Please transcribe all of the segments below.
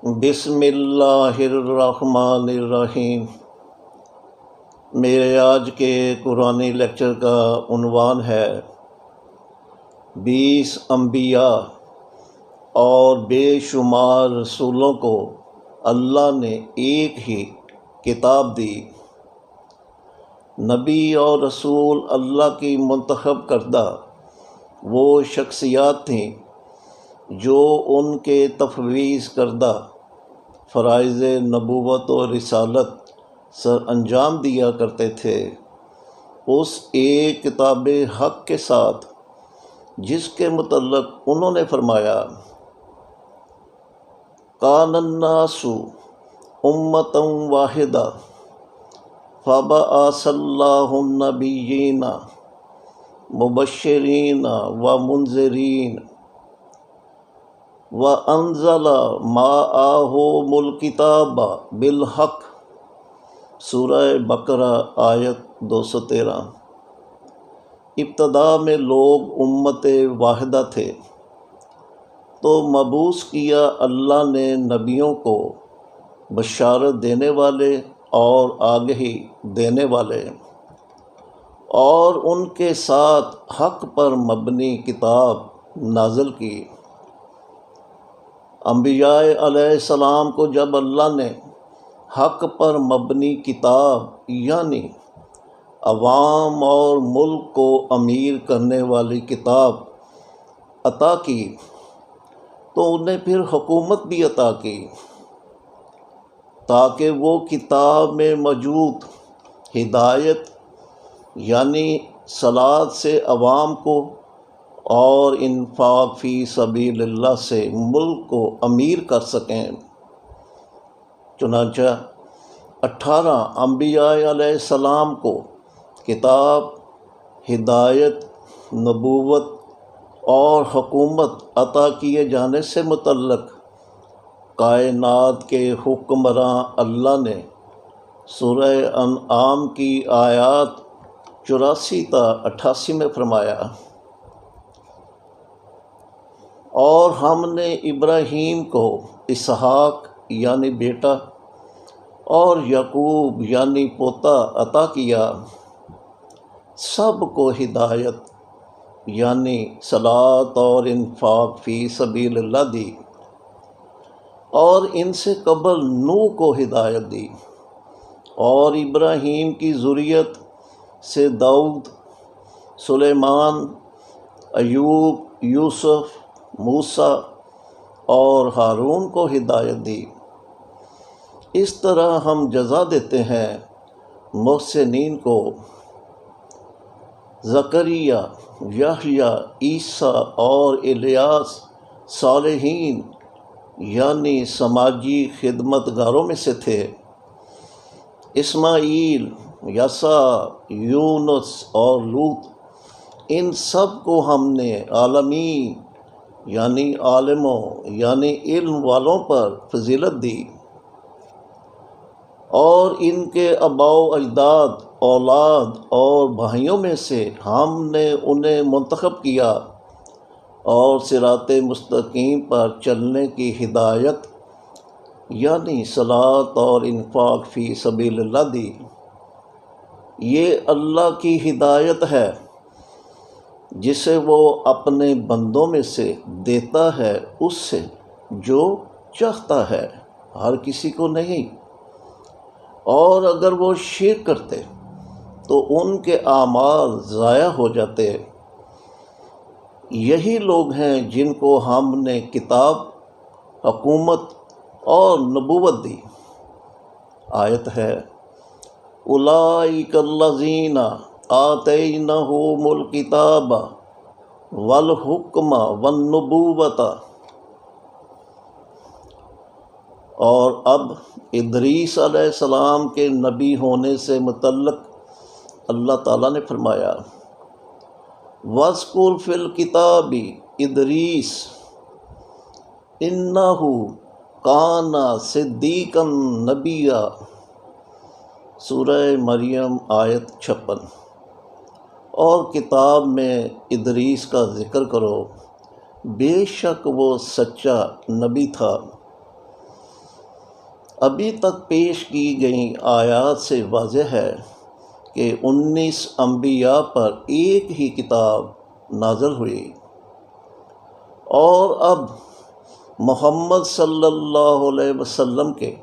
بسم اللہ الرحمن الرحیم۔ میرے آج کے قرآنی لیکچر کا عنوان ہے 20 انبیاء اور بے شمار رسولوں کو اللہ نے ایک ہی کتاب دی۔ نبی اور رسول اللہ کی منتخب کردہ وہ شخصیات تھیں جو ان کے تفویض کردہ فرائض نبوت و رسالت سر انجام دیا کرتے تھے، اس ایک کتاب حق کے ساتھ جس کے متعلق انہوں نے فرمایا کان الناس امۃ واحدہ فبعث اللہ النبیین مبشرین و منذرین وَأَنزَلَ مَعَهُمُ الْكِتَابَ بِالْحَقِّ سورہ بقرہ آیت 213۔ ابتدا میں لوگ امت واحدہ تھے، تو مبعوث کیا اللہ نے نبیوں کو بشارت دینے والے اور آگہی دینے والے، اور ان کے ساتھ حق پر مبنی کتاب نازل کی۔ انبیاء علیہ السلام کو جب اللہ نے حق پر مبنی کتاب یعنی عوام اور ملک کو امیر کرنے والی کتاب عطا کی تو انہیں پھر حکومت بھی عطا کی، تاکہ وہ کتاب میں موجود ہدایت یعنی صلاح سے عوام کو اور انفاق فی سبیل اللہ سے ملک کو امیر کر سکیں۔ چنانچہ 18 انبیاء علیہ السلام کو کتاب، ہدایت، نبوت اور حکومت عطا کیے جانے سے متعلق کائنات کے حکمراں اللہ نے سورہ انعام کی آیات 84 تا 88 میں فرمایا، اور ہم نے ابراہیم کو اسحاق یعنی بیٹا اور یعقوب یعنی پوتا عطا کیا، سب کو ہدایت یعنی صلاۃ اور انفاق فی سبیل اللہ دی، اور ان سے قبل نوح کو ہدایت دی، اور ابراہیم کی ذریت سے داؤد، سلیمان، ایوب، یوسف، موسیٰ اور ہارون کو ہدایت دی۔ اس طرح ہم جزا دیتے ہیں محسنین کو۔ زکریا، یحییٰ، عیسیٰ اور الیاس صالحین یعنی سماجی خدمت گاروں میں سے تھے۔ اسماعیل، یسع، یونس اور لوط، ان سب کو ہم نے عالمین یعنی عالموں یعنی علم والوں پر فضیلت دی، اور ان کے آباء و اجداد، اولاد اور بھائیوں میں سے ہم نے انہیں منتخب کیا اور صراط مستقیم پر چلنے کی ہدایت یعنی صلاۃ اور انفاق فی سبیل اللہ دی۔ یہ اللہ کی ہدایت ہے جسے وہ اپنے بندوں میں سے دیتا ہے اس سے جو چاہتا ہے، ہر کسی کو نہیں۔ اور اگر وہ شرک کرتے تو ان کے اعمال ضائع ہو جاتے۔ یہی لوگ ہیں جن کو ہم نے کتاب، حکومت اور نبوت دی۔ آیت ہے اولئک الذین آتیناہم الکتاب والحکم والنبوۃ۔ اور اب ادریس علیہ السلام کے نبی ہونے سے متعلق اللہ تعالیٰ نے فرمایا وَاذْكُرْ فِي الْكِتَابِ ادریس اِنَّهُ کَانَ صِدِّیقًا نَبِیًّا سورہ مریم آیت 56۔ اور کتاب میں ادریس کا ذکر کرو، بے شک وہ سچا نبی تھا۔ ابھی تک پیش کی گئی آیات سے واضح ہے کہ 19 انبیاء پر ایک ہی کتاب نازل ہوئی، اور اب محمد صلی اللہ علیہ وسلم کے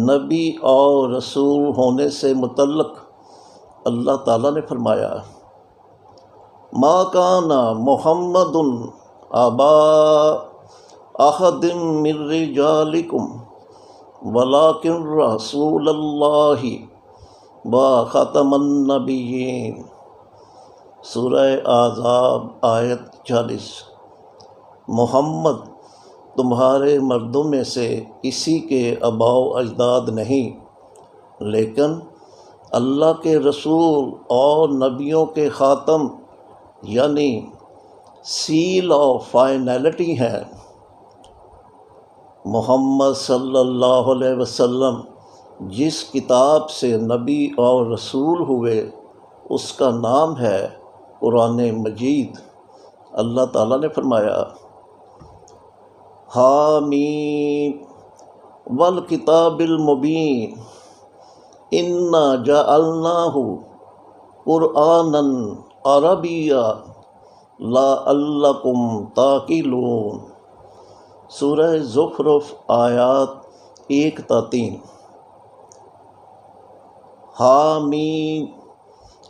نبی اور رسول ہونے سے متعلق اللہ تعالیٰ نے فرمایا: ما کان محمد ابا احد من رجالکم ولکن رسول اللہ و خاتم النبیین۔ سورہ احزاب آیت 40۔ محمد تمہارے مردوں میں سے کسی کے آباء و اجداد نہیں، لیکن اللہ کے رسول اور نبیوں کے خاتم یعنی سیل آف فائنلٹی ہیں۔ محمد صلی اللہ علیہ وسلم جس کتاب سے نبی اور رسول ہوئے اس کا نام ہے قرآن مجید۔ اللہ تعالیٰ نے فرمایا: حامیم والکتاب المبین انا جعلناہ قرآنا عربیا لعلکم تعقلون۔ سورہ زخرف آیات 1 تا 3۔ حامیم،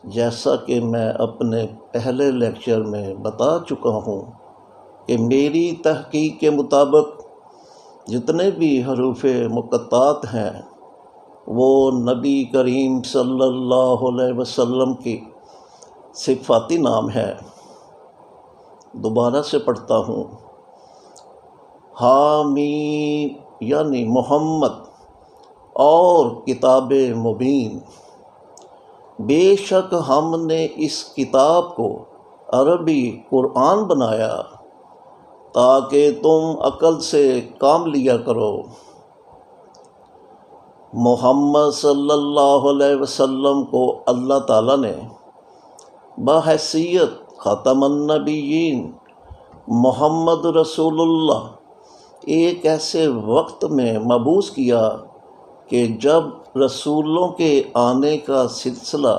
جیسا کہ میں اپنے پہلے لیکچر میں بتا چکا ہوں کہ میری تحقیق کے مطابق جتنے بھی حروف مقطعات ہیں وہ نبی کریم صلی اللہ علیہ وسلم کی صفاتی نام ہے۔ دوبارہ سے پڑھتا ہوں: حامیم یعنی محمد اور کتاب مبین، بے شک ہم نے اس کتاب کو عربی قرآن بنایا تاکہ تم عقل سے کام لیا کرو۔ محمد صلی اللہ علیہ وسلم کو اللہ تعالیٰ نے بحیثیت خاتم النبیین محمد رسول اللہ ایک ایسے وقت میں مبعوث کیا کہ جب رسولوں کے آنے کا سلسلہ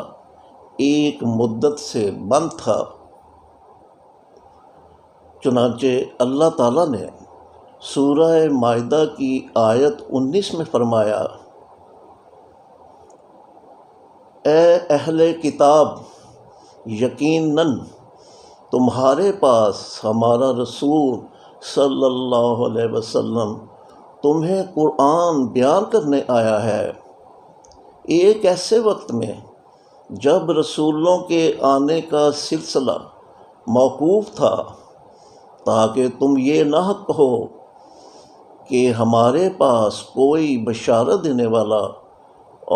ایک مدت سے بند تھا۔ چنانچہ اللہ تعالیٰ نے سورہ مائدہ کی آیت 19 میں فرمایا: اے اہل کتاب، یقیناً تمہارے پاس ہمارا رسول صلی اللہ علیہ وسلم تمہیں قرآن بیان کرنے آیا ہے، ایک ایسے وقت میں جب رسولوں کے آنے کا سلسلہ موقوف تھا، تاکہ تم یہ نہ کہو کہ ہمارے پاس کوئی بشارت دینے والا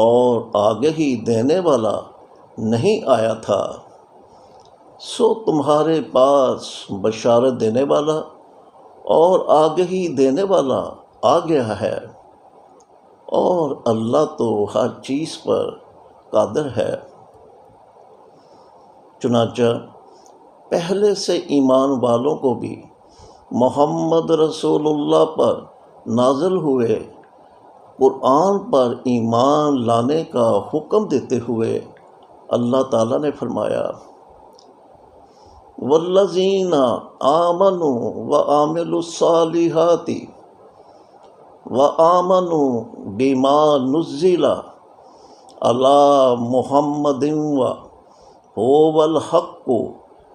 اور آگہی دینے والا نہیں آیا تھا۔ سو تمہارے پاس بشارت دینے والا اور آگہی دینے والا آ گیا ہے، اور اللہ تو ہر چیز پر قادر ہے۔ چنانچہ پہلے سے ایمان والوں کو بھی محمد رسول اللہ پر نازل ہوئے قرآن پر ایمان لانے کا حکم دیتے ہوئے اللہ تعالیٰ نے فرمایا: والذین آمنوا وعملوا الصالحات وآمنوا بما نزل علی محمد وهو الحق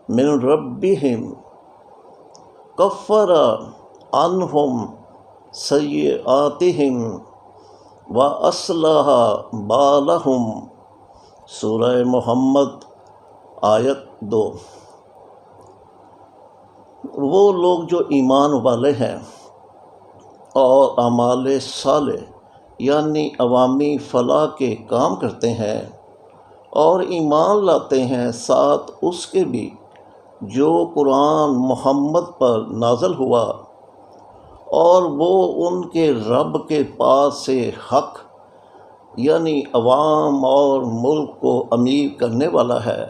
من ربهم کفر عنہم سیئاتہم وَأَصْلَحَ بَالَهُمْ۔ سورہ محمد آیت 2۔ وہ لوگ جو ایمان والے ہیں اور اعمال صالح یعنی عوامی فلاح کے کام کرتے ہیں اور ایمان لاتے ہیں ساتھ اس کے بھی جو قرآن محمد پر نازل ہوا، اور وہ ان کے رب کے پاس سے حق یعنی عوام اور ملک کو امیر کرنے والا ہے،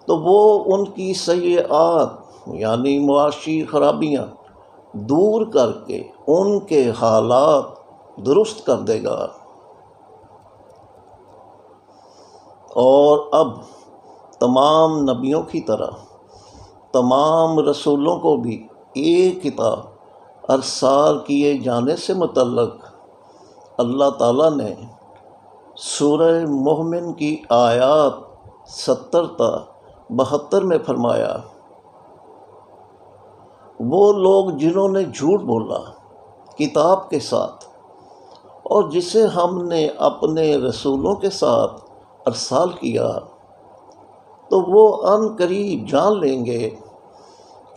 تو وہ ان کی سیئات یعنی معاشی خرابیاں دور کر کے ان کے حالات درست کر دے گا۔ اور اب تمام نبیوں کی طرح تمام رسولوں کو بھی ایک کتاب ارسال کیے جانے سے متعلق اللہ تعالیٰ نے سورہ مومن کی آیات 70 تا 72 میں فرمایا، وہ لوگ جنہوں نے جھوٹ بولا کتاب کے ساتھ اور جسے ہم نے اپنے رسولوں کے ساتھ ارسال کیا، تو وہ عن قریب جان لیں گے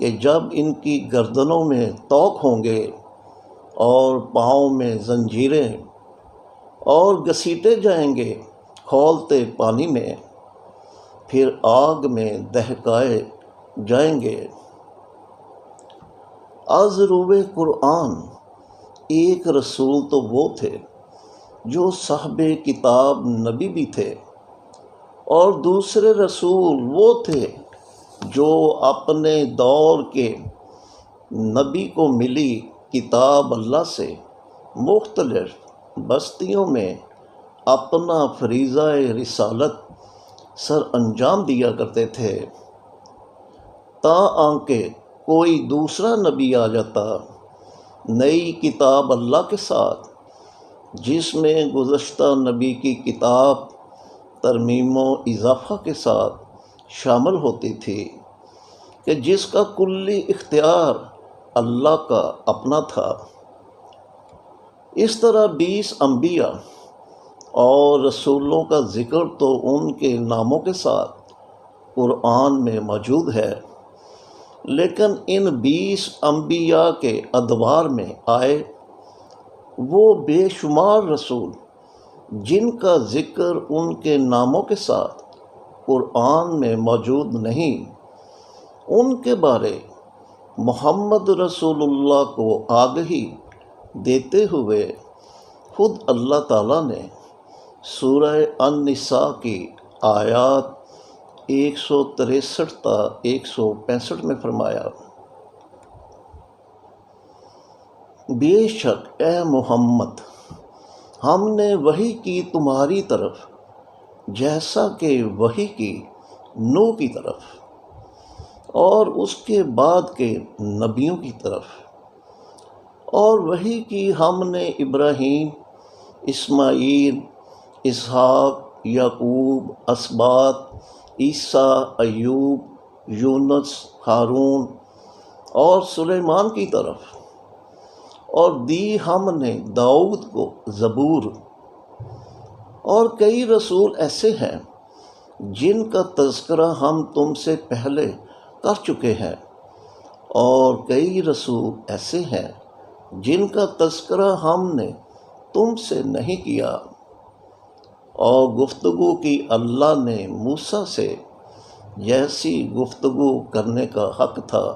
کہ جب ان کی گردنوں میں طوق ہوں گے اور پاؤں میں زنجیریں اور گھسیٹے جائیں گے کھولتے پانی میں، پھر آگ میں دہکائے جائیں گے۔ از روئے قرآن ایک رسول تو وہ تھے جو صاحب کتاب نبی بھی تھے، اور دوسرے رسول وہ تھے جو اپنے دور کے نبی کو ملی کتاب اللہ سے مختلف بستیوں میں اپنا فریضہ رسالت سر انجام دیا کرتے تھے، تاکہ کوئی دوسرا نبی آ جاتا نئی کتاب اللہ کے ساتھ، جس میں گزشتہ نبی کی کتاب ترمیم و اضافہ کے ساتھ شامل ہوتی تھی، کہ جس کا کلی اختیار اللہ کا اپنا تھا۔ اس طرح 20 انبیاء اور رسولوں کا ذکر تو ان کے ناموں کے ساتھ قرآن میں موجود ہے، لیکن ان 20 انبیاء کے ادوار میں آئے وہ بے شمار رسول جن کا ذکر ان کے ناموں کے ساتھ قرآن میں موجود نہیں، ان کے بارے محمد رسول اللہ کو آگہی دیتے ہوئے خود اللہ تعالیٰ نے سورہ النساء کی آیات 163 تا 165 میں فرمایا، بے شک اے محمد ہم نے وحی کی تمہاری طرف جیسا کہ وحی کی نوح کی طرف اور اس کے بعد کے نبیوں کی طرف، اور وحی کی ہم نے ابراہیم، اسماعیل، اسحاق، یعقوب، اسباط، عیسیٰ، ایوب، یونس، ہارون اور سلیمان کی طرف، اور دی ہم نے داؤد کو زبور۔ اور کئی رسول ایسے ہیں جن کا تذکرہ ہم تم سے پہلے کر چکے ہیں، اور کئی رسول ایسے ہیں جن کا تذکرہ ہم نے تم سے نہیں کیا، اور گفتگو کی اللہ نے موسیٰ سے جیسی گفتگو کرنے کا حق تھا۔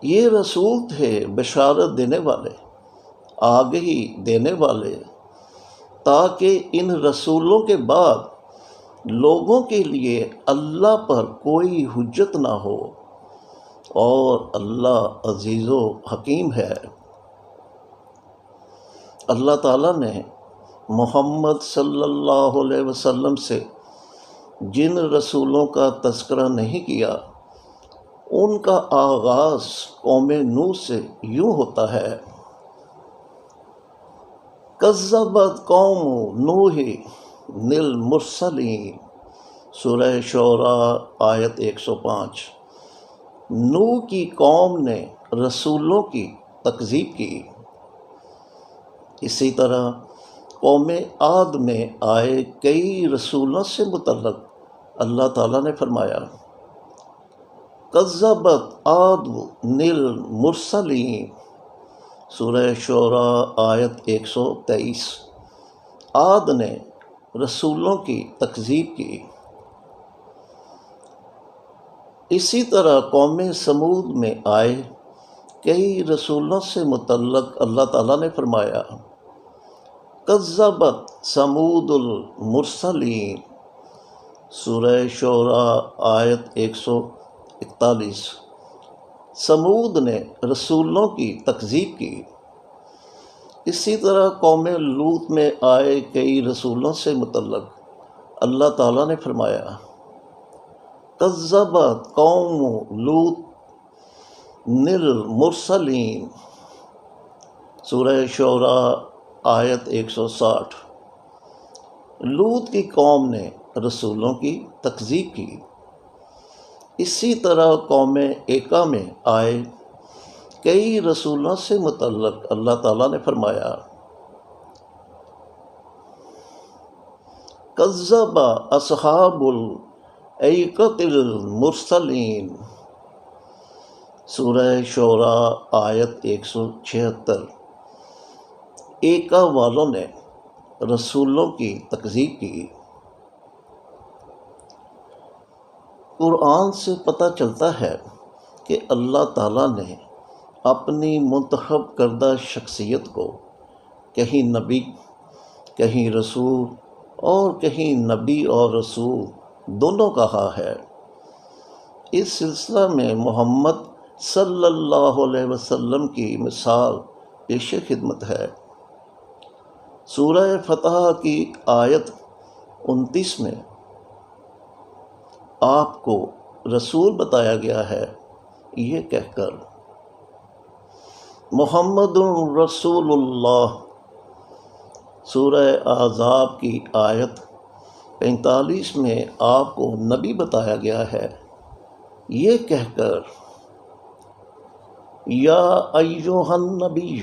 یہ رسول تھے بشارت دینے والے، آگہی دینے والے، تاکہ ان رسولوں کے بعد لوگوں کے لیے اللہ پر کوئی حجت نہ ہو، اور اللہ عزیز و حکیم ہے۔ اللہ تعالیٰ نے محمد صلی اللہ علیہ وسلم سے جن رسولوں کا تذکرہ نہیں کیا، ان کا آغاز قوم نوح سے یوں ہوتا ہے، کذبت قوم نوح المرسلین، سورہ شعراء آیت 105۔ نوح کی قوم نے رسولوں کی تکذیب کی۔ اسی طرح قوم عاد میں آئے کئی رسولوں سے متعلق اللہ تعالیٰ نے فرمایا، کذبت عاد المرسلین، سورہ شعراء آیت 123۔ عاد نے رسولوں کی تکذیب کی۔ اسی طرح قوم سمود میں آئے کئی رسولوں سے متعلق اللہ تعالیٰ نے فرمایا، کذبت ثمود المرسلین، سورہ شعراء آیت 141۔ سمود نے رسولوں کی تکذیب کی۔ اسی طرح قوم لوط میں آئے کئی رسولوں سے متعلق اللہ تعالیٰ نے فرمایا کذبت قوم لوط المرسلین، سورہ شعراء آیت 160۔ لوط کی قوم نے رسولوں کی تکذیب کی۔ اسی طرح قوم ایکا میں آئے کئی رسولوں سے متعلق اللہ تعالیٰ نے فرمایا کذب اصحاب الایکۃ المرسلین، سورہ شعراء آیت 176۔ ایکا والوں نے رسولوں کی تکذیب کی۔ قرآن سے پتہ چلتا ہے کہ اللہ تعالیٰ نے اپنی منتخب کردہ شخصیت کو کہیں نبی، کہیں رسول اور کہیں نبی اور رسول دونوں کہا ہے۔ اس سلسلہ میں محمد صلی اللہ علیہ وسلم کی مثال پیش خدمت ہے۔ سورہ فتح کی آیت 29 میں آپ کو رسول بتایا گیا ہے، یہ کہہ کر محمد رسول اللہ۔ سورہ احزاب کی آیت 45 میں آپ کو نبی بتایا گیا ہے، یہ کہہ کر یا ایھا النبی،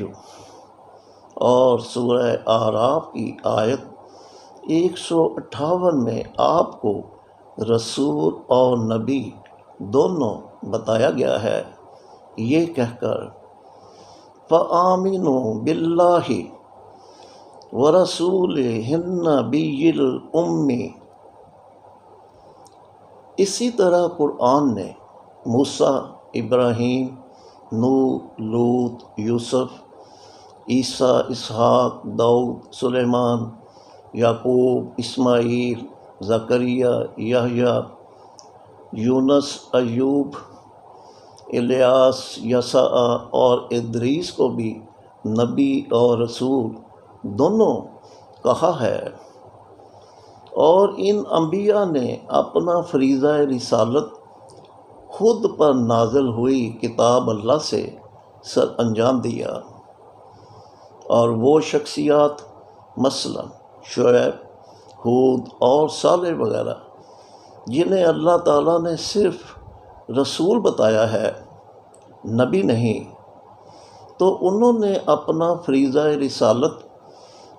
اور سورہ اعراف کی آیت 158 میں آپ کو رسول اور نبی دونوں بتایا گیا ہے، یہ کہہ کر فآمنوا باللہ ورسولہ النبی الأمی۔ اسی طرح قرآن نے موسیٰ، ابراہیم، نوح، لوط، یوسف، عیسیٰ، اسحاق، داؤد، سلیمان، یعقوب، اسماعیل، زکریا، یحییٰ، یونس، ایوب، الیاس، یسع اور ادریس کو بھی نبی اور رسول دونوں کہا ہے، اور ان انبیاء نے اپنا فریضہ رسالت خود پر نازل ہوئی کتاب اللہ سے سر انجام دیا، اور وہ شخصیات مثلا شعیب، ہود اور صالح وغیرہ جنہیں اللہ تعالیٰ نے صرف رسول بتایا ہے، نبی نہیں، تو انہوں نے اپنا فریضہ رسالت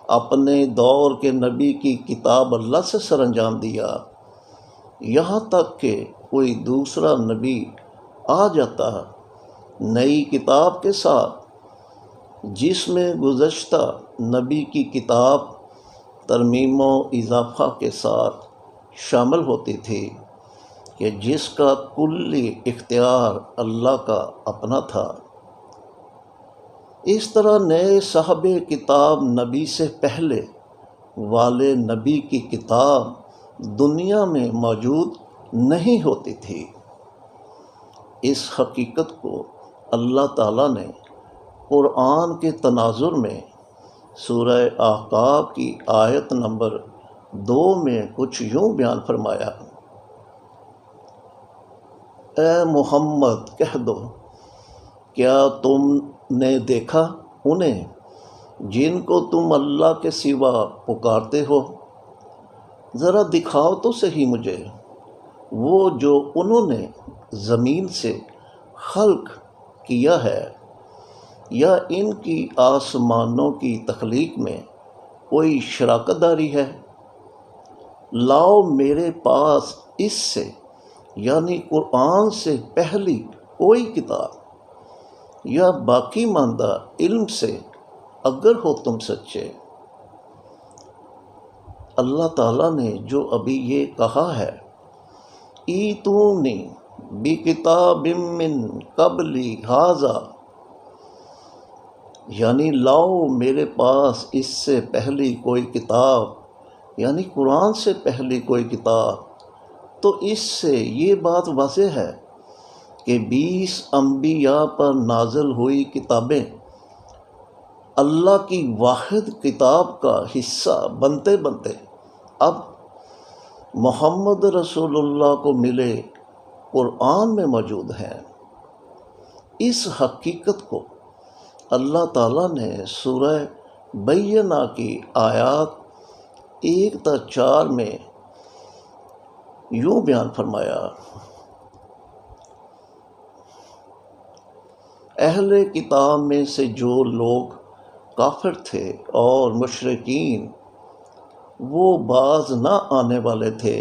اپنے دور کے نبی کی کتاب اللہ سے سر انجام دیا، یہاں تک کہ کوئی دوسرا نبی آ جاتا نئی کتاب کے ساتھ جس میں گزشتہ نبی کی کتاب ترمیم و اضافہ کے ساتھ شامل ہوتی تھی، کہ جس کا کلی اختیار اللہ کا اپنا تھا۔ اس طرح نئے صاحب کتاب نبی سے پہلے والے نبی کی کتاب دنیا میں موجود نہیں ہوتی تھی۔ اس حقیقت کو اللہ تعالیٰ نے قرآن کے تناظر میں سورہ احقاف کی آیت نمبر 2 میں کچھ یوں بیان فرمایا اے محمد کہہ دو، کیا تم نے دیکھا انہیں جن کو تم اللہ کے سوا پکارتے ہو؟ ذرا دکھاؤ تو صحیح مجھے وہ جو انہوں نے زمین سے خلق کیا ہے، یا ان کی آسمانوں کی تخلیق میں کوئی شراکت داری ہے؟ لاؤ میرے پاس اس سے یعنی قرآن سے پہلی کوئی کتاب یا باقی ماندہ علم سے اگر ہو تم سچے۔ اللہ تعالیٰ نے جو ابھی یہ کہا ہے ایتونی بکتاب من قبل ھذا، یعنی لاؤ میرے پاس اس سے پہلی کوئی کتاب یعنی قرآن سے پہلی کوئی کتاب، تو اس سے یہ بات واضح ہے کہ 20 انبیاء پر نازل ہوئی کتابیں اللہ کی واحد کتاب کا حصہ بنتے بنتے اب محمد رسول اللہ کو ملے قرآن میں موجود ہیں۔ اس حقیقت کو اللہ تعالیٰ نے سورہ بینہ کی آیات 1 تا 4 میں یوں بیان فرمایا: اہل کتاب میں سے جو لوگ کافر تھے اور مشرکین وہ باز نہ آنے والے تھے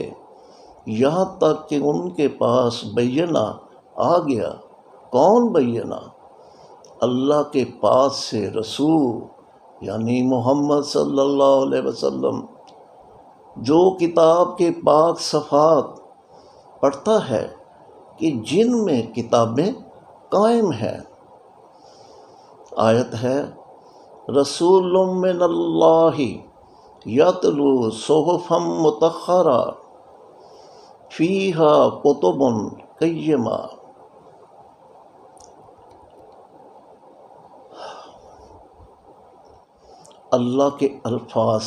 یہاں تک کہ ان کے پاس بینہ آ گیا۔ کون بینہ؟ اللہ کے پاس سے رسول یعنی محمد صلی اللہ علیہ وسلم، جو کتاب کے پاک صفحات پڑھتا ہے کہ جن میں کتابیں قائم ہیں۔ آیت ہے: رسول من اللہ یتلو صحفا مطہرہ فیہا کتب قیمہ۔ اللہ کے الفاظ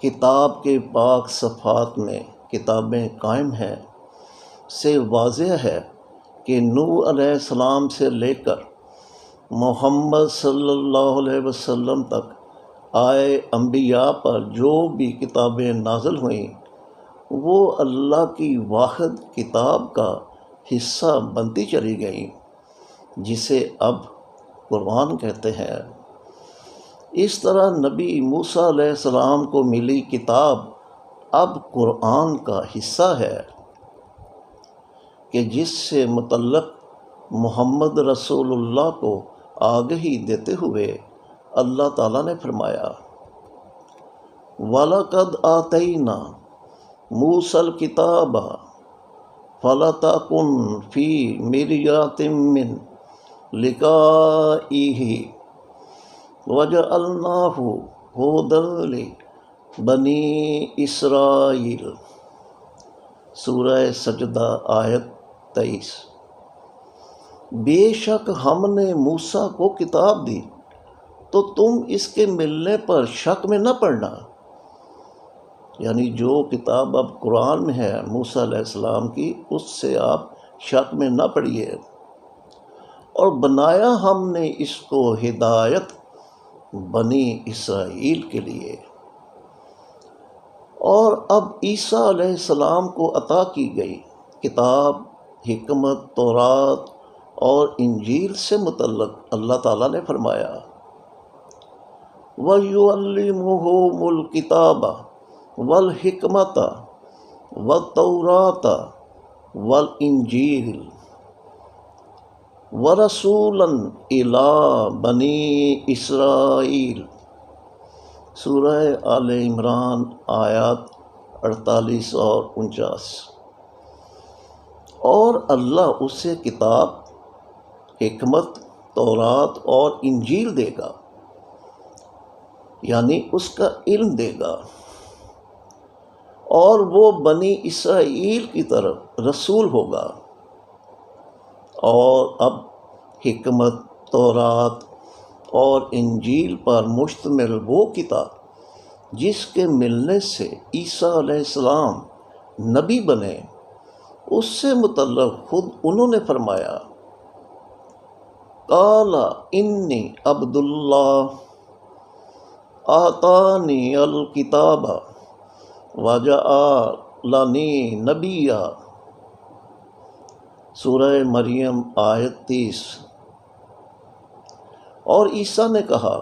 کتاب کے پاک صفحات میں کتابیں قائم ہیں سے واضح ہے کہ نوح علیہ السلام سے لے کر محمد صلی اللہ علیہ وسلم تک آئے انبیاء پر جو بھی کتابیں نازل ہوئیں وہ اللہ کی واحد کتاب کا حصہ بنتی چلی گئیں، جسے اب قرآن کہتے ہیں۔ اس طرح نبی موسیٰ علیہ السلام کو ملی کتاب اب قرآن کا حصہ ہے کہ جس سے متعلق محمد رسول اللہ کو آگہی دیتے ہوئے اللہ تعالیٰ نے فرمایا: وَلَقَدْ آتَيْنَا مُوسَى الْكِتَابَ فَلَتَكُنْ فِي مِرْيَةٍ مِّن لِقَائِهِ وَجَعَلْنَاهُ هُدًى لِبَنِي اسرائیل۔ سورہ سجدہ آیت 23۔ بے شک ہم نے موسیٰ کو کتاب دی تو تم اس کے ملنے پر شک میں نہ پڑنا، یعنی جو کتاب اب قرآن میں ہے موسیٰ علیہ السلام کی، اس سے آپ شک میں نہ پڑیے۔ اور بنایا ہم نے اس کو ہدایت بنی اسرائیل کے لیے۔ اور اب عیسیٰ علیہ السلام کو عطا کی گئی کتاب، حکمت، تورات اور انجیل سے متعلق اللہ تعالیٰ نے فرمایا: وَيُعَلِّمُهُمُ الْكِتَابَ وَالْحِكْمَةَ وَالتَّوْرَاةَ وَالْإِنجِيلَ وَرَسُولًا إِلَىٰ بَنِي اسرائیل۔ سورہ آل عمران آیات 48 اور 49۔ اور اللہ اسے کتاب، حکمت، تورات اور انجیل دے گا، یعنی اس کا علم دے گا، اور وہ بنی اسرائیل کی طرف رسول ہوگا۔ اور اب حکمت، تورات اور انجیل پر مشتمل وہ کتاب جس کے ملنے سے عیسیٰ علیہ السلام نبی بنے، اس سے متعلق خود انہوں نے فرمایا: قال انی عبد اللہ آتانی الکتاب وجعلنی نبیا۔ سورہ مریم آیت 30۔ اور عیسیٰ نے کہا: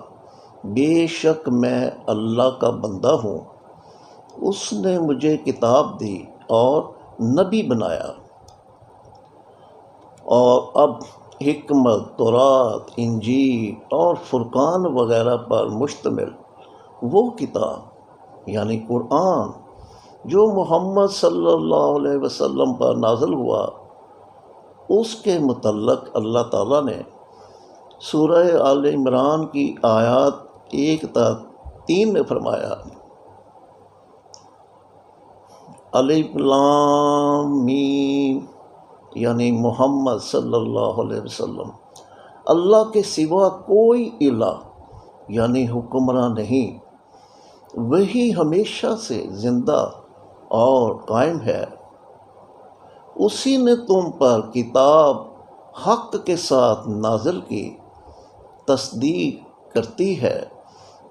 بے شک میں اللہ کا بندہ ہوں، اس نے مجھے کتاب دی اور نبی بنایا۔ اور اب حکمت، تورات، انجیل اور فرقان وغیرہ پر مشتمل وہ کتاب یعنی قرآن جو محمد صلی اللہ علیہ وسلم پر نازل ہوا، اس کے متعلق اللہ تعالیٰ نے سورہ آل عمران کی آیات 1 تا 3 میں فرمایا: الف لام میم، یعنی محمد صلی اللہ علیہ وسلم، اللہ کے سوا کوئی الہ یعنی حکمراں نہیں، وہی ہمیشہ سے زندہ اور قائم ہے۔ اسی نے تم پر کتاب حق کے ساتھ نازل کی، تصدیق کرتی ہے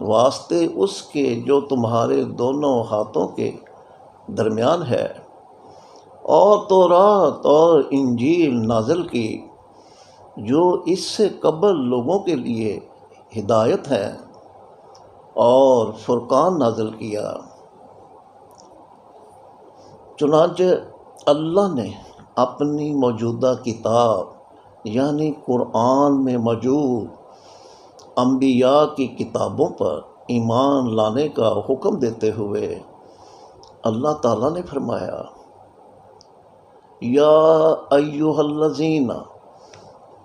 واسطے اس کے جو تمہارے دونوں ہاتھوں کے درمیان ہے، اور تورات اور انجیل نازل کی جو اس سے قبل لوگوں کے لیے ہدایت ہے، اور فرقان نازل کیا۔ چنانچہ اللہ نے اپنی موجودہ کتاب یعنی قرآن میں موجود انبیاء کی کتابوں پر ایمان لانے کا حکم دیتے ہوئے اللہ تعالیٰ نے فرمایا، یا ایھا الذین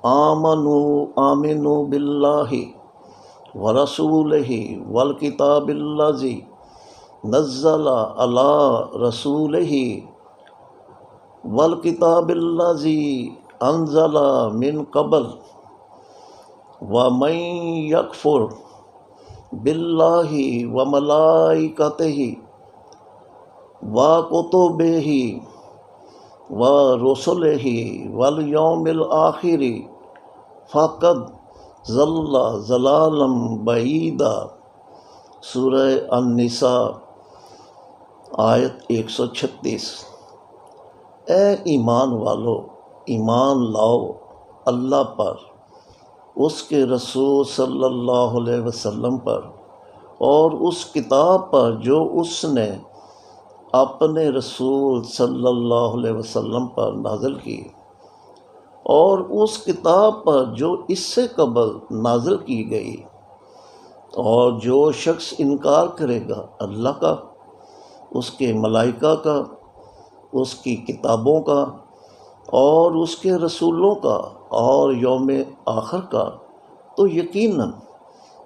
آمنوا باللہ ورسولہ والکتاب الذی نزل علی رسولہ والکتاب الذی انزل من قبل ومن یکفر باللہ وملائکتہ وکتبہ ورسلہ والیوم الآخر فقد ضل ضلالا بعیدا۔ سورہ النساء آیت 136۔ اے ایمان والو، ایمان لاؤ اللہ پر، اس کے رسول صلی اللہ علیہ وسلم پر، اور اس کتاب پر جو اس نے اپنے رسول صلی اللہ علیہ وسلم پر نازل کی، اور اس کتاب پر جو اس سے قبل نازل کی گئی۔ اور جو شخص انکار کرے گا اللہ کا، اس کے ملائکہ کا، اس کی کتابوں کا، اور اس کے رسولوں کا، اور یوم آخر کا، تو یقیناً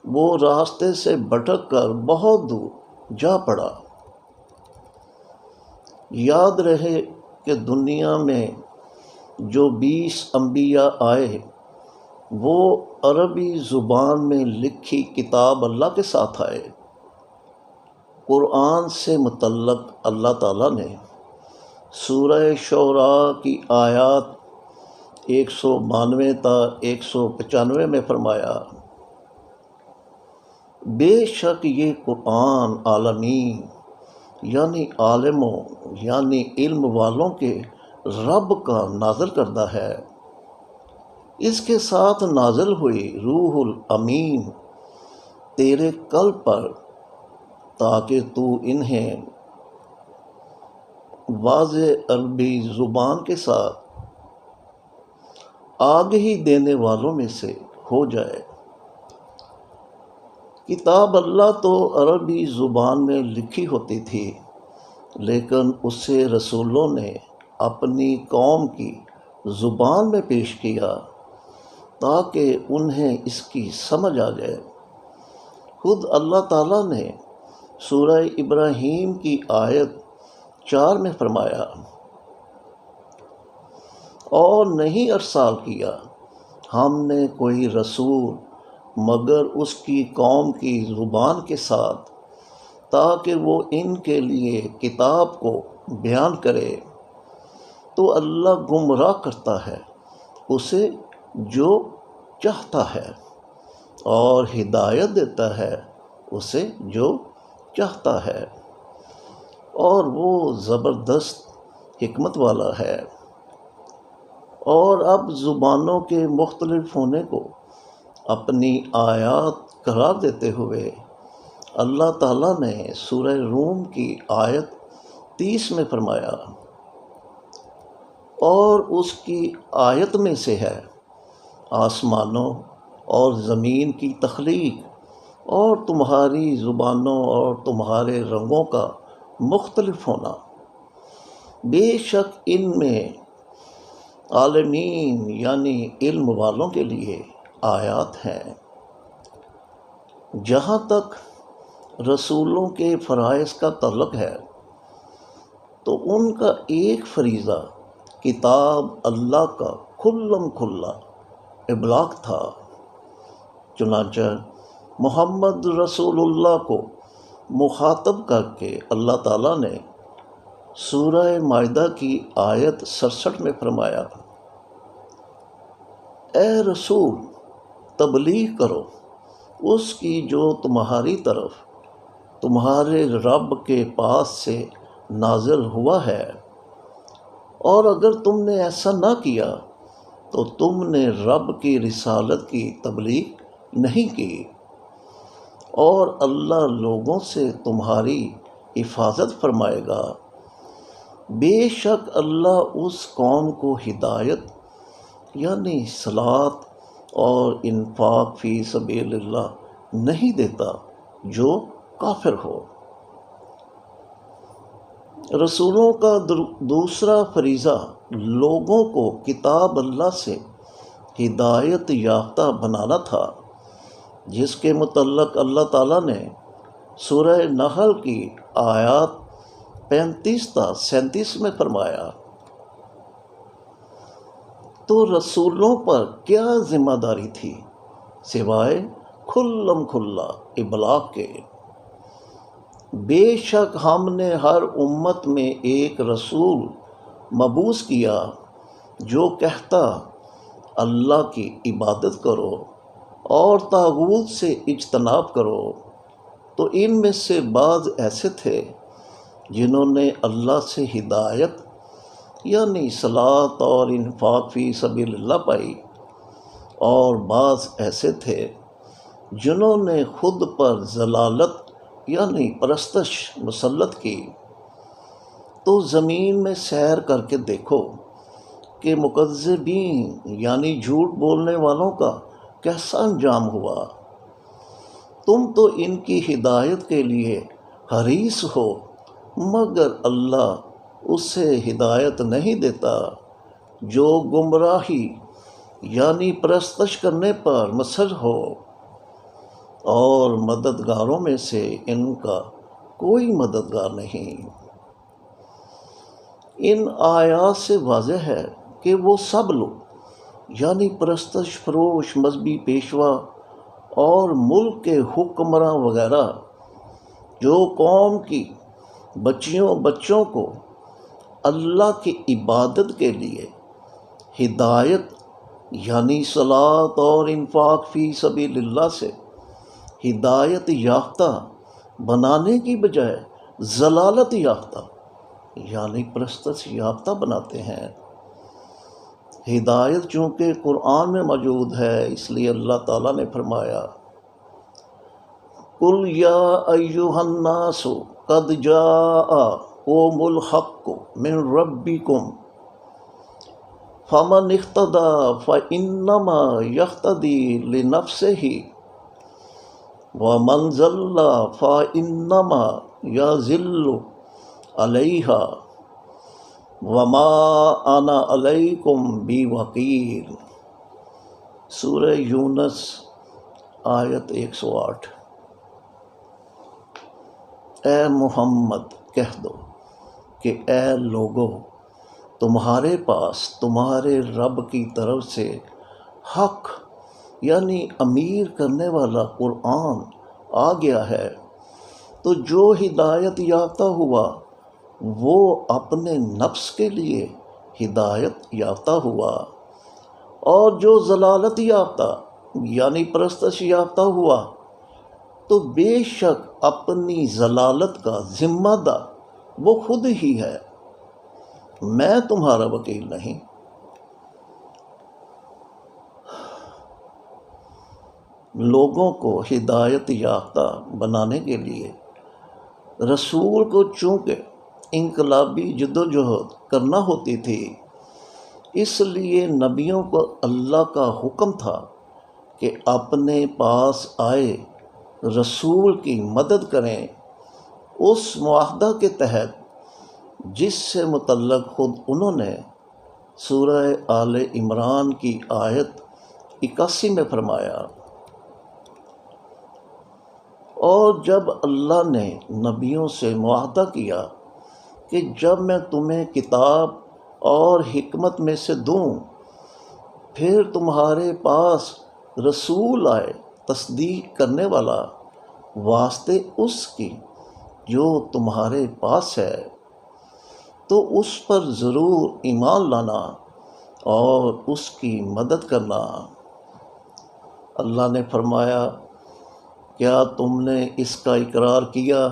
وہ راستے سے بھٹک کر بہت دور جا پڑا۔ یاد رہے کہ دنیا میں جو 20 انبیاء آئے وہ عربی زبان میں لکھی کتاب اللہ کے ساتھ آئے۔ قرآن سے متعلق اللہ تعالیٰ نے سورہ شعراء کی آیات 192 تا 195 میں فرمایا، بے شک یہ قرآن عالمین یعنی عالموں یعنی علم والوں کے رب کا نازل کردہ ہے۔ اس کے ساتھ نازل ہوئی روح الامین تیرے قلب پر، تاکہ تو انہیں واضح عربی زبان کے ساتھ آگہی دینے والوں میں سے ہو جائے۔ کتاب اللہ تو عربی زبان میں لکھی ہوتی تھی، لیکن اسے رسولوں نے اپنی قوم کی زبان میں پیش کیا تاکہ انہیں اس کی سمجھ آ جائے۔ خود اللہ تعالیٰ نے سورہ ابراہیم کی آیت 4 میں فرمایا، اور نہیں ارسال کیا ہم نے کوئی رسول مگر اس کی قوم کی زبان کے ساتھ، تاکہ وہ ان کے لیے کتاب کو بیان کرے۔ تو اللہ گمراہ کرتا ہے اسے جو چاہتا ہے، اور ہدایت دیتا ہے اسے جو چاہتا ہے، اور وہ زبردست حکمت والا ہے۔ اور اب زبانوں کے مختلف ہونے کو اپنی آیات قرار دیتے ہوئے اللہ تعالیٰ نے سورہ روم کی آیت 30 میں فرمایا، اور اس کی آیت میں سے ہے آسمانوں اور زمین کی تخلیق اور تمہاری زبانوں اور تمہارے رنگوں کا مختلف ہونا، بے شک ان میں عالمین یعنی علم والوں کے لیے آیات ہیں۔ جہاں تک رسولوں کے فرائض کا تعلق ہے تو ان کا ایک فریضہ کتاب اللہ کا کھلم کھلا ابلاغ تھا۔ چنانچہ محمد رسول اللہ کو مخاطب کر کے اللہ تعالیٰ نے سورہ مائدہ کی آیت 67 میں فرمایا، اے رسول تبلیغ کرو اس کی جو تمہاری طرف تمہارے رب کے پاس سے نازل ہوا ہے، اور اگر تم نے ایسا نہ کیا تو تم نے رب کی رسالت کی تبلیغ نہیں کی، اور اللہ لوگوں سے تمہاری حفاظت فرمائے گا۔ بے شک اللہ اس قوم کو ہدایت یعنی صلاۃ اور انفاق فی سبیل اللہ نہیں دیتا جو کافر ہو۔ رسولوں کا دوسرا فریضہ لوگوں کو کتاب اللہ سے ہدایت یافتہ بنانا تھا، جس کے متعلق اللہ تعالیٰ نے سورہ نحل کی آیات 35 تا 37 میں فرمایا، تو رسولوں پر کیا ذمہ داری تھی سوائے کھلم کھلا ابلاغ کے۔ بے شک ہم نے ہر امت میں ایک رسول مبعوث کیا جو کہتا اللہ کی عبادت کرو اور طاغوت سے اجتناب کرو، تو ان میں سے بعض ایسے تھے جنہوں نے اللہ سے ہدایت یعنی صلاۃ اور انفاق فی سبیل اللہ پائی، اور بعض ایسے تھے جنہوں نے خود پر ضلالت یعنی پرستش مسلط کی۔ تو زمین میں سیر کر کے دیکھو کہ مکذبین یعنی جھوٹ بولنے والوں کا کیسا انجام ہوا۔ تم تو ان کی ہدایت کے لیے حریص ہو، مگر اللہ اسے ہدایت نہیں دیتا جو گمراہی یعنی پرستش کرنے پر مصر ہو، اور مددگاروں میں سے ان کا کوئی مددگار نہیں۔ ان آیات سے واضح ہے کہ وہ سب لوگ یعنی پرستش فروش مذہبی پیشوا اور ملک کے حکمراں وغیرہ جو قوم کی بچوں کو اللہ کی عبادت کے لیے ہدایت یعنی صلاۃ اور انفاق فی سبیل اللہ سے ہدایت یافتہ بنانے کی بجائے ضلالت یافتہ یعنی پرستش یافتہ بناتے ہیں۔ ہدایت چونکہ قرآن میں موجود ہے، اس لیے اللہ تعالیٰ نے فرمایا، قُلْ يَا أَيُّهَا النَّاسُ قَدْ جَاءَكُمُ الْحَقُّ مِنْ رَبِّكُمْ فَمَنِ اهْتَدَىٰ فَإِنَّمَا يَهْتَدِي لِنَفْسِهِ وَمَنْ ضَلَّ فَإِنَّمَا يَضِلُّ عَلَيْهَا وَمَا أَنَا عَلَيْكُمْ بِوَكِيلٍ۔ سورہ یونس آیت 108۔ اے محمد کہہ دو کہ اے لوگو، تمہارے پاس تمہارے رب کی طرف سے حق یعنی امیر کرنے والا قرآن آ گیا ہے، تو جو ہدایت یافتہ ہوا وہ اپنے نفس کے لیے ہدایت یافتہ ہوا، اور جو ضلالت یافتہ یعنی پرستش یافتہ ہوا تو بے شک اپنی ضلالت کا ذمہ دار وہ خود ہی ہے، میں تمہارا وکیل نہیں۔ لوگوں کو ہدایت یافتہ بنانے کے لیے رسول کو چونکہ انقلابی جدوجہد کرنا ہوتی تھی، اس لیے نبیوں کو اللہ کا حکم تھا کہ اپنے پاس آئے رسول کی مدد کریں اس معاہدہ کے تحت جس سے متعلق خود انہوں نے سورہ آل عمران کی آیت 81 میں فرمایا، اور جب اللہ نے نبیوں سے معاہدہ کیا کہ جب میں تمہیں کتاب اور حکمت میں سے دوں، پھر تمہارے پاس رسول آئے تصدیق کرنے والا واسطے اس کی جو تمہارے پاس ہے، تو اس پر ضرور ایمان لانا اور اس کی مدد کرنا۔ اللہ نے فرمایا، کیا تم نے اس کا اقرار کیا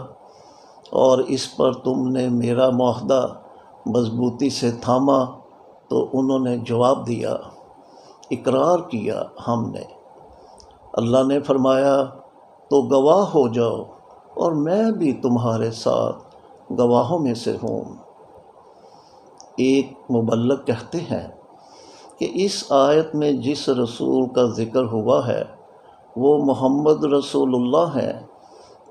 اور اس پر تم نے میرا معاہدہ مضبوطی سے تھاما؟ تو انہوں نے جواب دیا، اقرار کیا ہم نے۔ اللہ نے فرمایا، تو گواہ ہو جاؤ اور میں بھی تمہارے ساتھ گواہوں میں سے ہوں۔ ایک مبلغ کہتے ہیں کہ اس آیت میں جس رسول کا ذکر ہوا ہے وہ محمد رسول اللہ ہیں،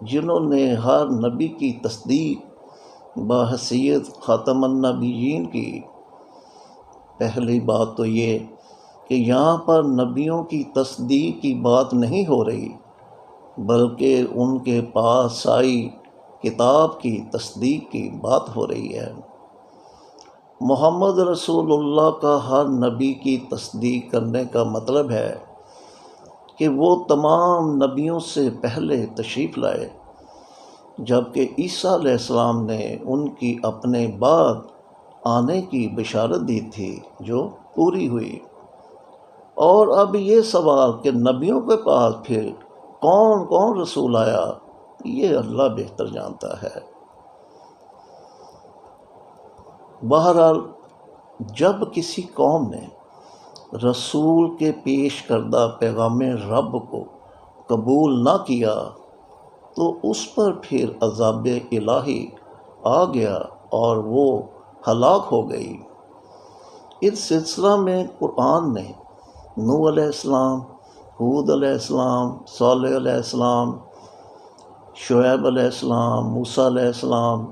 جنہوں نے ہر نبی کی تصدیق بحیثیت خاتم النبیین کی۔ پہلی بات تو یہ کہ یہاں پر نبیوں کی تصدیق کی بات نہیں ہو رہی، بلکہ ان کے پاس آئی کتاب کی تصدیق کی بات ہو رہی ہے۔ محمد رسول اللہ کا ہر نبی کی تصدیق کرنے کا مطلب ہے کہ وہ تمام نبیوں سے پہلے تشریف لائے، جبکہ عیسیٰ علیہ السلام نے ان کی اپنے بعد آنے کی بشارت دی تھی جو پوری ہوئی۔ اور اب یہ سوال کہ نبیوں کے پاس پھر کون کون رسول آیا، یہ اللہ بہتر جانتا ہے۔ بہرحال جب کسی قوم نے رسول کے پیش کردہ پیغام رب کو قبول نہ کیا تو اس پر پھر عذاب الہی آ گیا اور وہ ہلاک ہو گئی۔ اس سلسلہ میں قرآن نے نوح علیہ السلام، ہود علیہ السلام، صالح علیہ السلام، شعیب علیہ السلام، موسیٰ علیہ السلام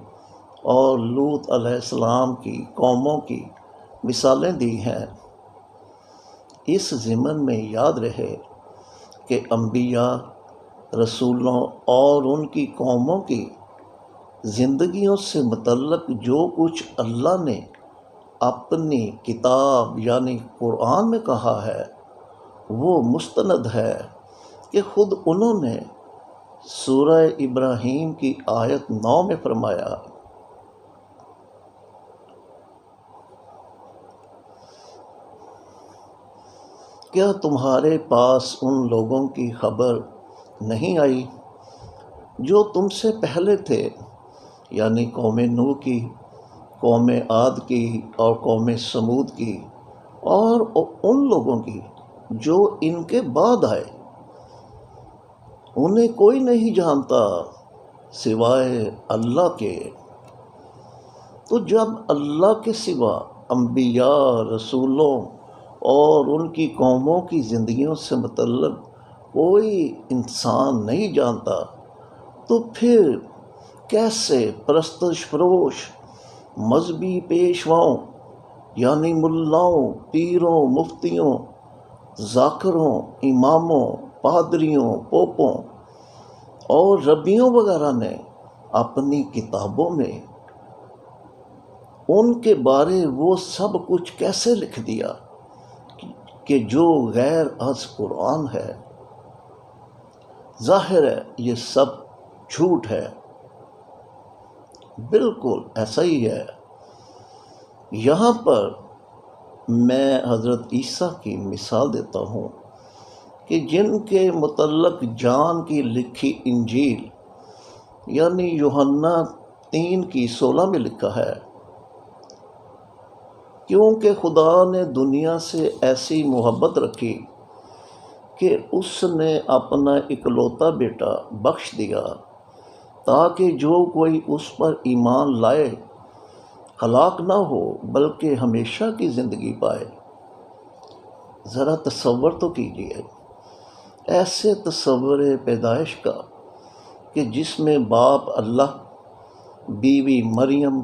اور لوط علیہ السلام کی قوموں کی مثالیں دی ہیں۔ اس ضمن میں یاد رہے کہ انبیاء، رسولوں اور ان کی قوموں کی زندگیوں سے متعلق جو کچھ اللہ نے اپنی کتاب یعنی قرآن میں کہا ہے وہ مستند ہے کہ خود انہوں نے سورہ ابراہیم کی آیت 9 میں فرمایا، کیا تمہارے پاس ان لوگوں کی خبر نہیں آئی جو تم سے پہلے تھے، یعنی قوم نوح کی، قوم عاد کی اور قوم سمود کی، اور ان لوگوں کی جو ان کے بعد آئے؟ انہیں کوئی نہیں جانتا سوائے اللہ کے۔ تو جب اللہ کے سوا انبیاء، رسولوں اور ان کی قوموں کی زندگیوں سے متعلق کوئی انسان نہیں جانتا، تو پھر کیسے پرستش فروش مذہبی پیشواؤں یعنی ملاؤں، پیروں، مفتیوں، ذاکروں، اماموں، پادریوں، پوپوں اور ربیوں وغیرہ نے اپنی کتابوں میں ان کے بارے وہ سب کچھ کیسے لکھ دیا کہ جو غیر از قرآن ہے؟ ظاہر ہے یہ سب جھوٹ ہے۔ بالکل ایسا ہی ہے۔ یہاں پر میں حضرت عیسیٰ کی مثال دیتا ہوں کہ جن کے متعلق جان کی لکھی انجیل یعنی یوحنا 3:16 میں لکھا ہے، کیونکہ خدا نے دنیا سے ایسی محبت رکھی کہ اس نے اپنا اکلوتا بیٹا بخش دیا تاکہ جو کوئی اس پر ایمان لائے ہلاک نہ ہو بلکہ ہمیشہ کی زندگی پائے۔ ذرا تصور تو کیجیے ایسے تصور پیدائش کا کہ جس میں باپ اللہ، بیوی مریم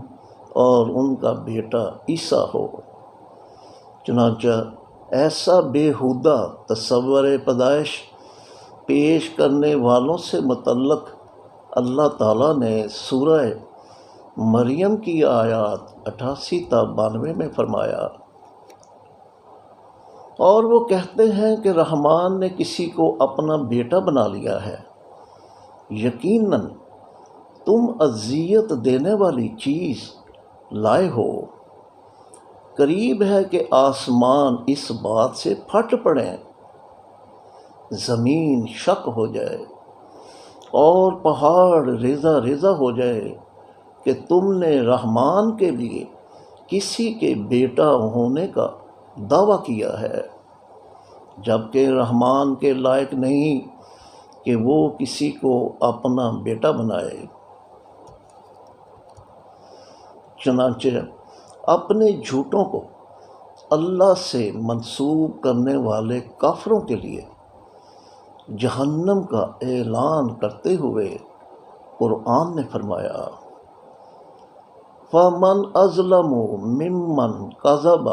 اور ان کا بیٹا عیسیٰ ہو۔ چنانچہ ایسا بےہودہ تصور پیدائش پیش کرنے والوں سے متعلق اللہ تعالیٰ نے سورہ مریم کی آیات 88 تا 92 میں فرمایا، اور وہ کہتے ہیں کہ رحمان نے کسی کو اپنا بیٹا بنا لیا ہے۔ یقیناً تم اذیت دینے والی چیز لائے ہو۔ قریب ہے کہ آسمان اس بات سے پھٹ پڑیں، زمین شک ہو جائے اور پہاڑ ریزہ ریزہ ہو جائے کہ تم نے رحمان کے لیے کسی کے بیٹا ہونے کا دعویٰ کیا ہے، جبکہ رحمان کے لائق نہیں کہ وہ کسی کو اپنا بیٹا بنائے۔ چنانچہ اپنے جھوٹوں کو اللہ سے منسوب کرنے والے کافروں کے لیے جہنم کا اعلان کرتے ہوئے قرآن نے فرمایا، فَمَنْ أَظْلَمُ مِمَّنْ كَذَبَ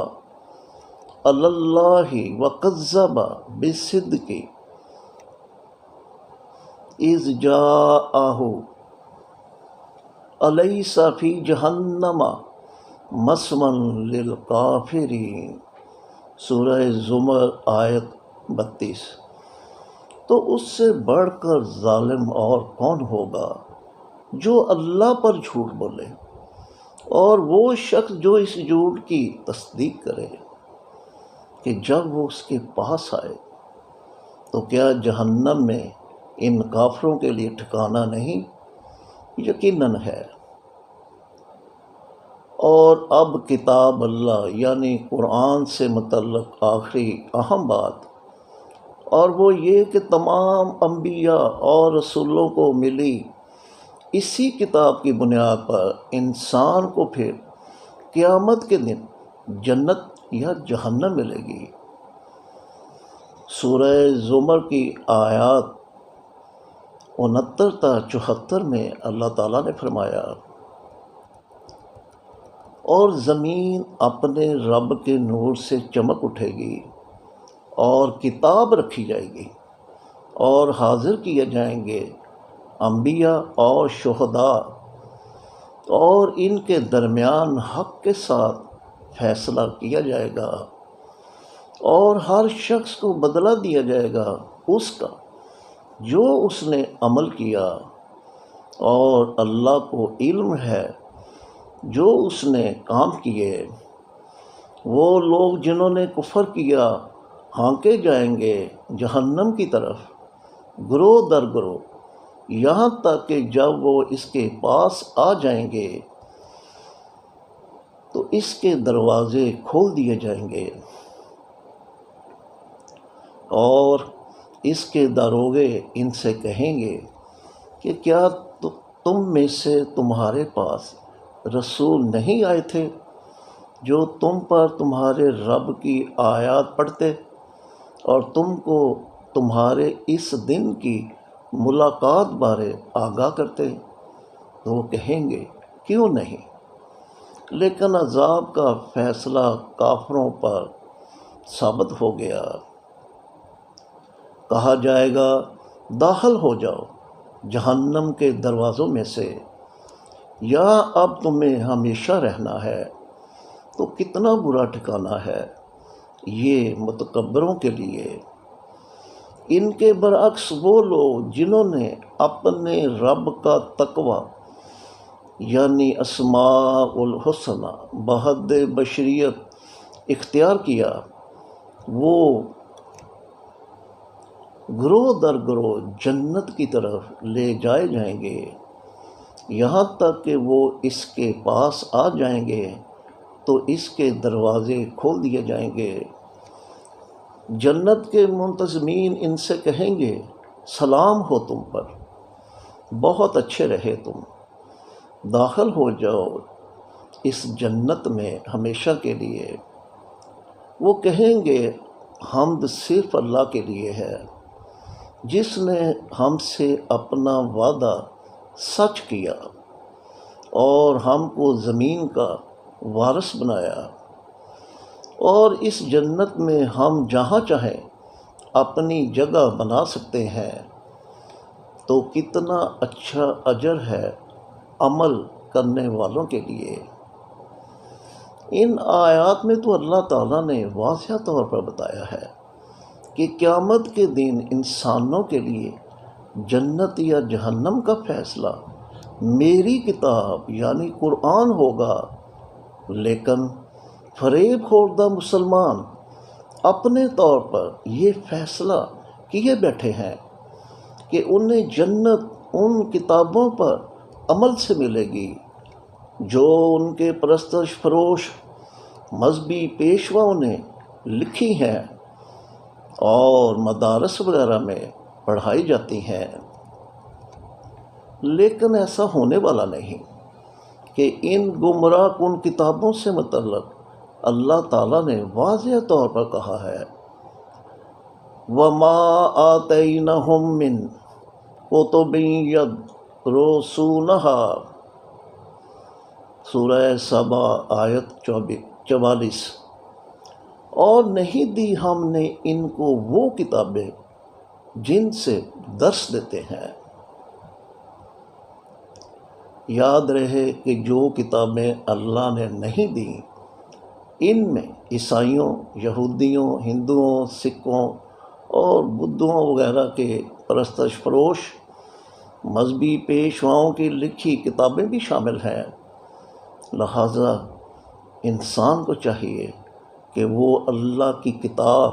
عَلَى اللَّهِ وَكَذَّبَ بِالصِّدْقِ إِذْ جَاءَهُ أَلَيْسَ فِي جَهَنَّمَ مَثْوًى لِلْكَافِرِينَ۔ سورہ زمر آیت 32۔ تو اس سے بڑھ کر ظالم اور کون ہوگا جو اللہ پر جھوٹ بولے اور وہ شخص جو اس جھوٹ کی تصدیق کرے کہ جب وہ اس کے پاس آئے تو کیا جہنم میں ان کافروں کے لیے ٹھکانہ نہیں؟ یقیناً ہے۔ اور اب کتاب اللہ یعنی قرآن سے متعلق آخری اہم بات، اور وہ یہ کہ تمام انبیاء اور رسولوں کو ملی اسی کتاب کی بنیاد پر انسان کو پھر قیامت کے دن جنت یا جہنم ملے گی۔ سورہ زمر کی آیات 69 تا 74 میں اللہ تعالیٰ نے فرمایا، اور زمین اپنے رب کے نور سے چمک اٹھے گی اور کتاب رکھی جائے گی اور حاضر کیے جائیں گے انبیاء اور شہداء، اور ان کے درمیان حق کے ساتھ فیصلہ کیا جائے گا اور ہر شخص کو بدلہ دیا جائے گا اس کا جو اس نے عمل کیا، اور اللہ کو علم ہے جو اس نے کام کیے۔ وہ لوگ جنہوں نے کفر کیا ہانکے جائیں گے جہنم کی طرف گروہ در گروہ، یہاں تک کہ جب وہ اس کے پاس آ جائیں گے تو اس کے دروازے کھول دیے جائیں گے اور اس کے داروغے ان سے کہیں گے کہ کیا تم میں سے تمہارے پاس رسول نہیں آئے تھے جو تم پر تمہارے رب کی آیات پڑھتے اور تم کو تمہارے اس دن کی ملاقات بارے آگاہ کرتے؟ تو وہ کہیں گے کیوں نہیں، لیکن عذاب کا فیصلہ کافروں پر ثابت ہو گیا۔ کہا جائے گا داخل ہو جاؤ جہنم کے دروازوں میں سے، یا اب تمہیں ہمیشہ رہنا ہے، تو کتنا برا ٹھکانہ ہے یہ متکبروں کے لیے۔ ان کے برعکس وہ لوگ جنہوں نے اپنے رب کا تقوی یعنی اسماء الحسنہ بحد بشریت اختیار کیا، وہ گروہ در گروہ جنت کی طرف لے جائے جائیں گے، یہاں تک کہ وہ اس کے پاس آ جائیں گے تو اس کے دروازے کھول دیے جائیں گے۔ جنت کے منتظمین ان سے کہیں گے سلام ہو تم پر، بہت اچھے رہے تم، داخل ہو جاؤ اس جنت میں ہمیشہ کے لیے۔ وہ کہیں گے حمد صرف اللہ کے لیے ہے جس نے ہم سے اپنا وعدہ سچ کیا اور ہم کو زمین کا وارث بنایا، اور اس جنت میں ہم جہاں چاہیں اپنی جگہ بنا سکتے ہیں۔ تو کتنا اچھا اجر ہے عمل کرنے والوں کے لیے۔ ان آیات میں تو اللہ تعالیٰ نے واضح طور پر بتایا ہے کہ قیامت کے دن انسانوں کے لیے جنت یا جہنم کا فیصلہ میری کتاب یعنی قرآن ہوگا، لیکن فریب خوردہ مسلمان اپنے طور پر یہ فیصلہ کیے بیٹھے ہیں کہ انہیں جنت ان کتابوں پر عمل سے ملے گی جو ان کے پرستش فروش مذہبی پیشواؤں نے لکھی ہیں اور مدارس وغیرہ میں پڑھائی جاتی ہیں۔ لیکن ایسا ہونے والا نہیں کہ ان گمراہ کن کتابوں سے متعلق اللہ تعالیٰ نے واضح طور پر کہا ہے وَمَا آتَيْنَهُم مِّن کُتُبٍ يَدْرُسُونَهَا، سورہ سبا آیت 44۔ اور نہیں دی ہم نے ان کو وہ کتابیں جن سے درس دیتے ہیں۔ یاد رہے کہ جو کتابیں اللہ نے نہیں دیں ان میں عیسائیوں، یہودیوں، ہندوؤں، سکھوں اور بدھوں وغیرہ کے پرستش فروش مذہبی پیشواؤں کی لکھی کتابیں بھی شامل ہیں۔ لہٰذا انسان کو چاہیے کہ وہ اللہ کی کتاب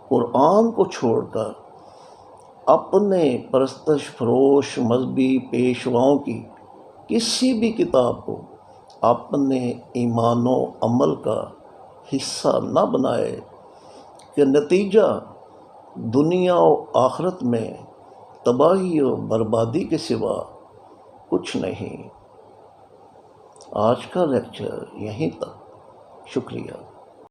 قرآن کو چھوڑ کر اپنے پرستش فروش مذہبی پیشواؤں کی کسی بھی کتاب کو اپنے ایمان و عمل کا حصہ نہ بنائے کہ نتیجہ دنیا و آخرت میں تباہی و بربادی کے سوا کچھ نہیں۔ آج کا لیکچر یہیں تک، شکریہ۔